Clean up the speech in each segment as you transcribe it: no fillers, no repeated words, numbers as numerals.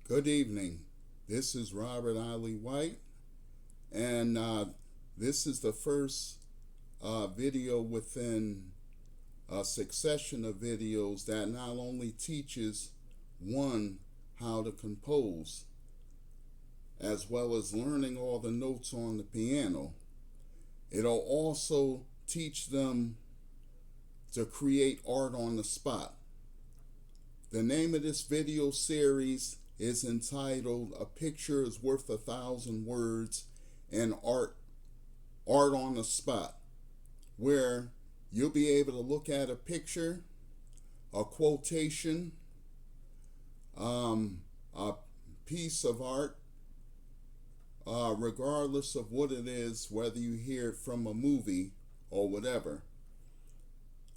Good evening. This is Robert Ollie White, and this is the first video within a succession of videos that not only teaches one how to compose, as well as learning all the notes on the piano. It'll also teach them to create art on the spot. The name of this video series is entitled "A Picture is Worth 1,000 Words," and art on the spot, where you'll be able to look at a picture, a quotation, a piece of art, regardless of what it is, whether you hear it from a movie or whatever.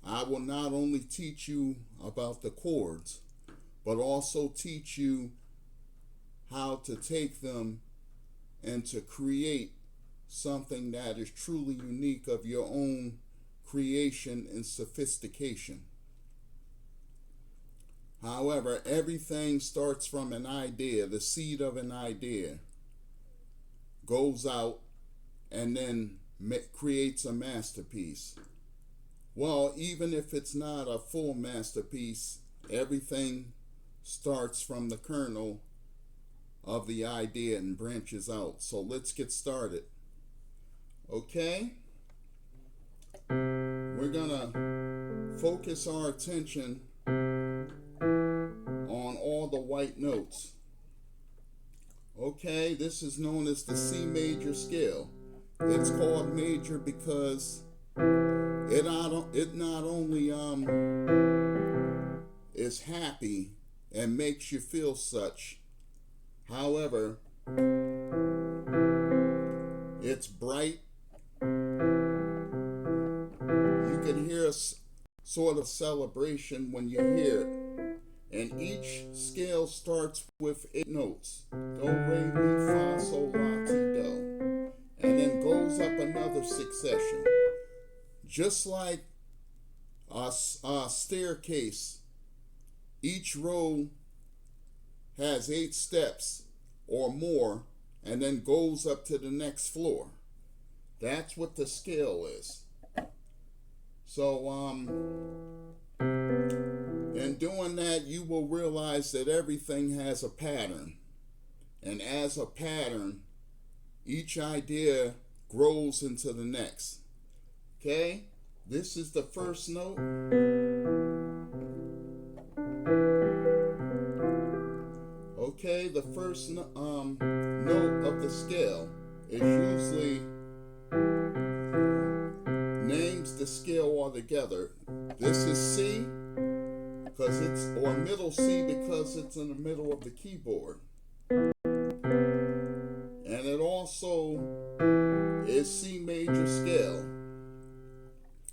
I will not only teach you about the chords, but also teach you how to take them and to create something that is truly unique of your own creation and sophistication. However, everything starts from an idea. The seed of an idea goes out and then creates a masterpiece. Well, even if it's not a full masterpiece, everything starts from the kernel of the idea and branches out. So let's get started. Okay? We're gonna focus our attention on all the white notes. Okay, this is known as the C major scale. It's called major because it not only is happy and makes you feel such. However, it's bright. You can hear a sort of celebration when you hear it. And each scale starts with 8 notes. Do, re, mi, fa, sol, la, ti, do. And then goes up another succession. Just like a staircase, each row has 8 steps or more and then goes up to the next floor. That's what the scale is. So in doing that, you will realize that everything has a pattern. And as a pattern, each idea grows into the next. Okay? This is the first note. Okay, the first note of the scale is usually names the scale altogether. This is C, because it's, or middle C, because it's in the middle of the keyboard. And it also is C major scale.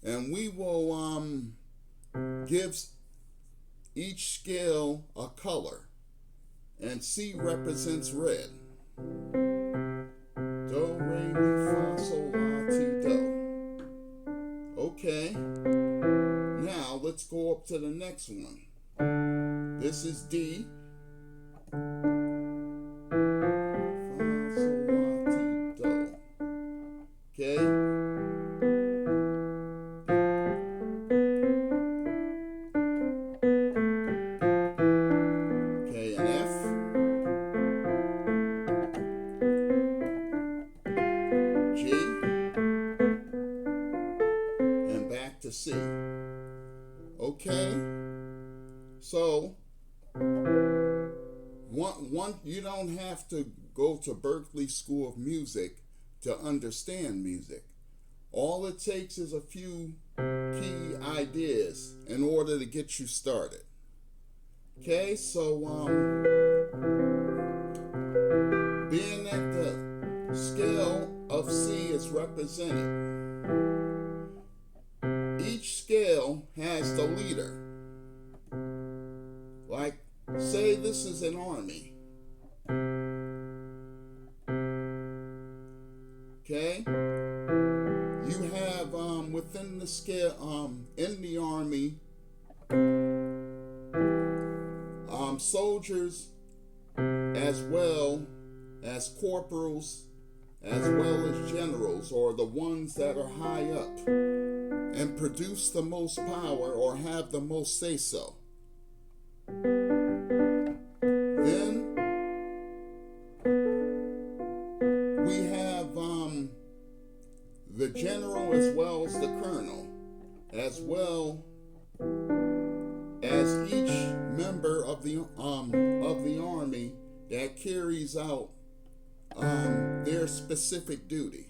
And we will give each scale a color. And C represents red. Do, re, mi, fa, sol, la, ti, do. Okay. Now let's go up to the next one. This is D. Fa, sol, la, ti, do. Okay. To C. Okay, so one you don't have to go to Berklee School of Music to understand music. All it takes is a few key ideas in order to get you started. Okay, so being that the scale of C is represented, each scale has the leader. Like, say this is an army. Okay? You have within the scale, in the army, soldiers as well as corporals, as well as generals, or the ones that are high up and produce the most power or have the most say so. Then we have the general as well as the colonel, as well as each member of the army that carries out their specific duty.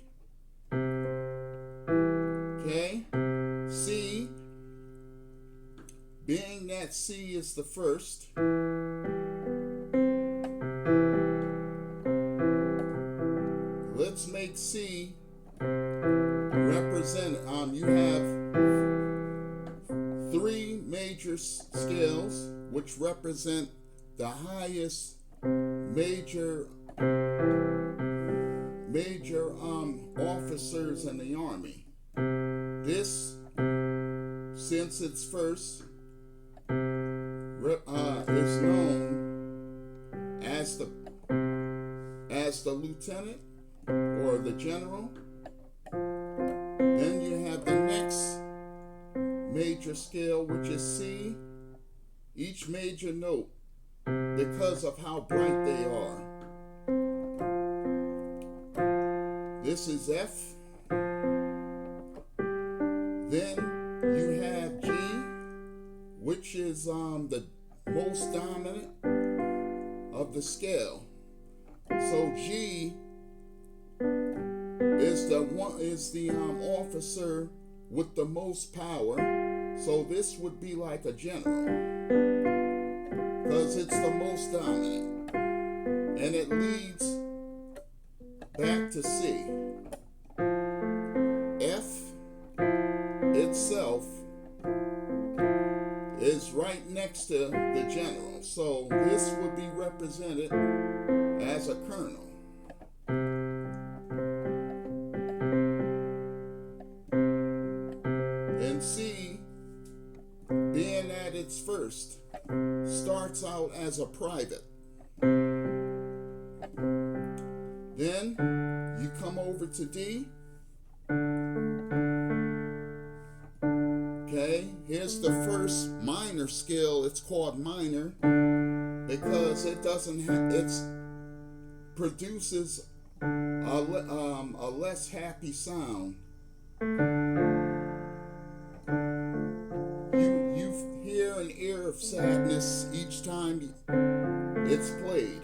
Okay? C, being that C is the first, let's make C represent, you have three major scales which represent the highest major officers in the army. This, since it's first, is known as the lieutenant or the general. Then you have the next major scale, which is C. Each major note, because of how bright they are. This is F. Then you have G, which is the most dominant of the scale. So G is the officer with the most power. So this would be like a general, because it's the most dominant, and it leads back to C. F itself is right next to the general, so this would be represented as a colonel. And C, being at its first, starts out as a private. Then you come over to D. Okay, here's the first minor scale. It's called minor because it doesn't have, it produces a less happy sound. You hear an air of sadness each time it's played.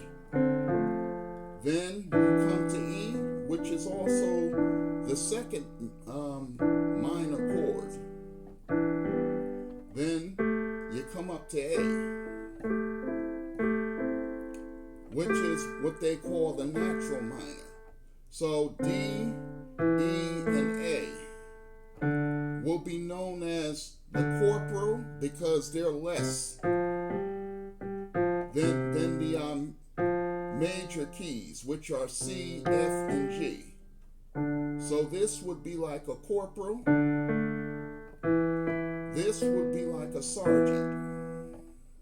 Then you come to E, which is also the second minor chord. Then you come up to A, which is what they call the natural minor. So D, E, and A will be known as the corporal because they're less than the major keys, which are C, F, and G. So this would be like a corporal. This would be like a sergeant.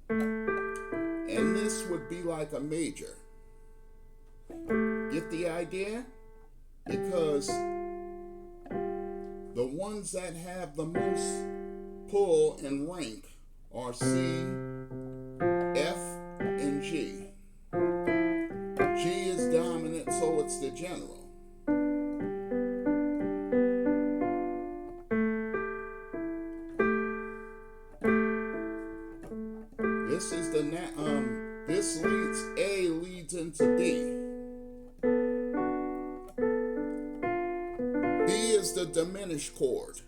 And this would be like a major. Get the idea? Because the ones that have the most pull and rank are C, F, and G. G is dominant, so it's the general. This is the this leads, A leads into B. B is the diminished chord,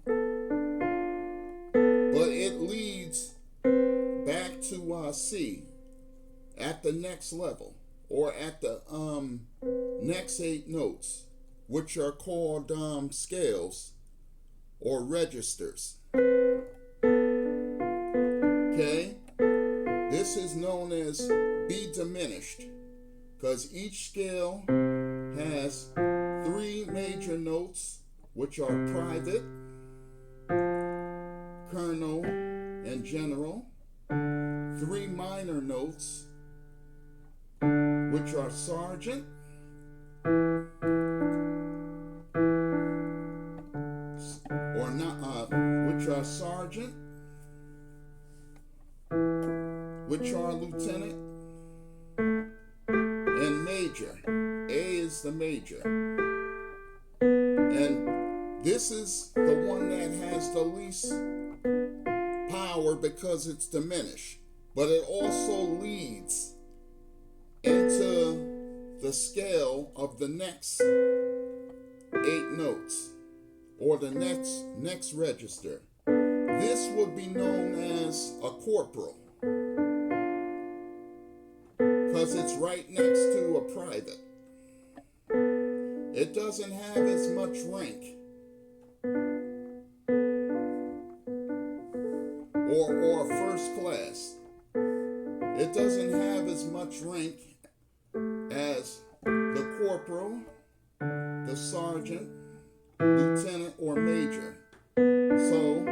but it leads back to C at the next level, or at the next 8 notes, which are called scales or registers. Okay, this is known as B diminished because each scale has 3 major notes, which are private, colonel, and general, 3 minor notes, which are sergeant, or not, which are sergeant, which are lieutenant, and major. A is the major. And this is the one that has the least power because it's diminished. But it also leads into the scale of the next 8 notes, or the next register. This would be known as a corporal, because it's right next to a private. It doesn't have as much rank or first class. It doesn't have as much rank as the corporal, the sergeant, lieutenant, or major. So,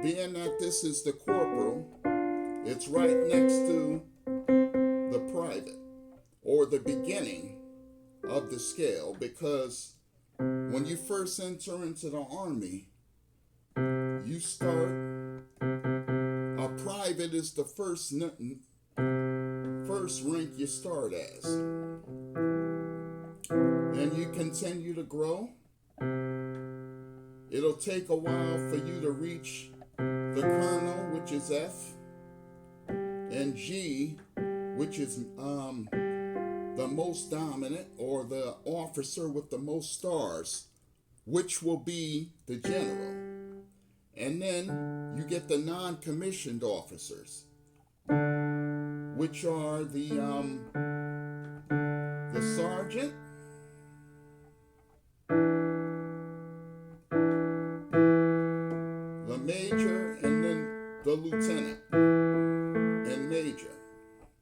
being that this is the corporal, it's right next to the private, or the beginning of the scale, because when you first enter into the Army, you start, a private is the first rank you start as. And you continue to grow. It'll take a while for you to reach the colonel, which is F, and G, which is the most dominant, or the officer with the most stars, which will be the general. And then you get the non-commissioned officers, which are the sergeant, the major, and then the lieutenant and major.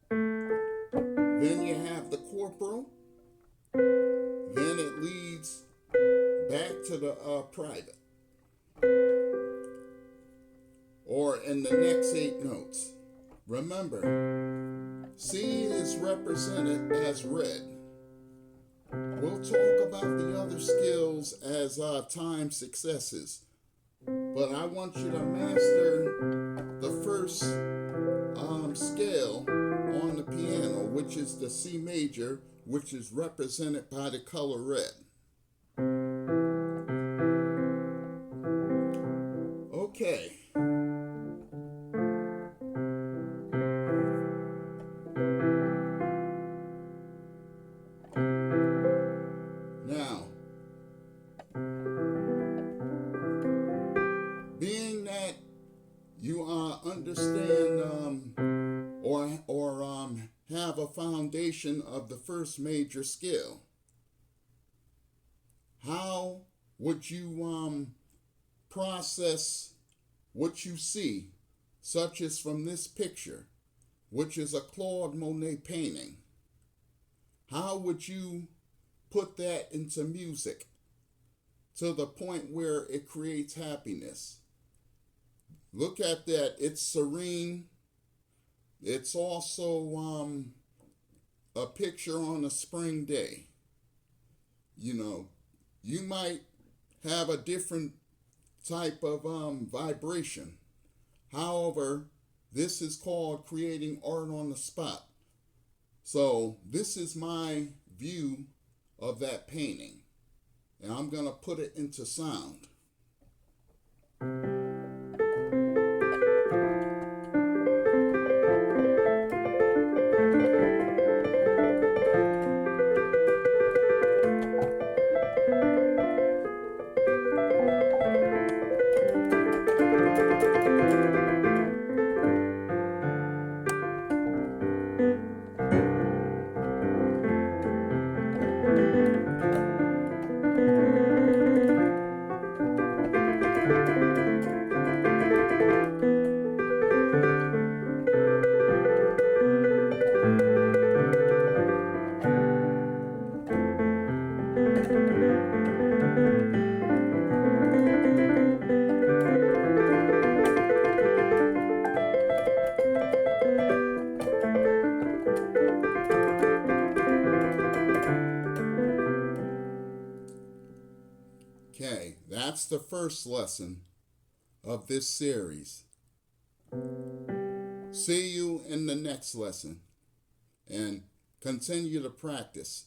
Then you have the corporal. Then it leads back to the private, or in the next 8 notes. Remember, C is represented as red. We'll talk about the other skills as time successes, but I want you to master the first scale on the piano, which is the C major, which is represented by the color red. Okay. Now, being that you understand or have a foundation of the first major skill, how would you process what you see, such as from this picture, which is a Claude Monet painting? How would you put that into music to the point where it creates happiness? Look at that. It's serene. It's also a picture on a spring day. You know, you might have a different type of vibration. However, this is called creating art on the spot. So this is my view of that painting, and I'm going to put it into sound. that's the first lesson of this series. See you in the next lesson, and continue to practice.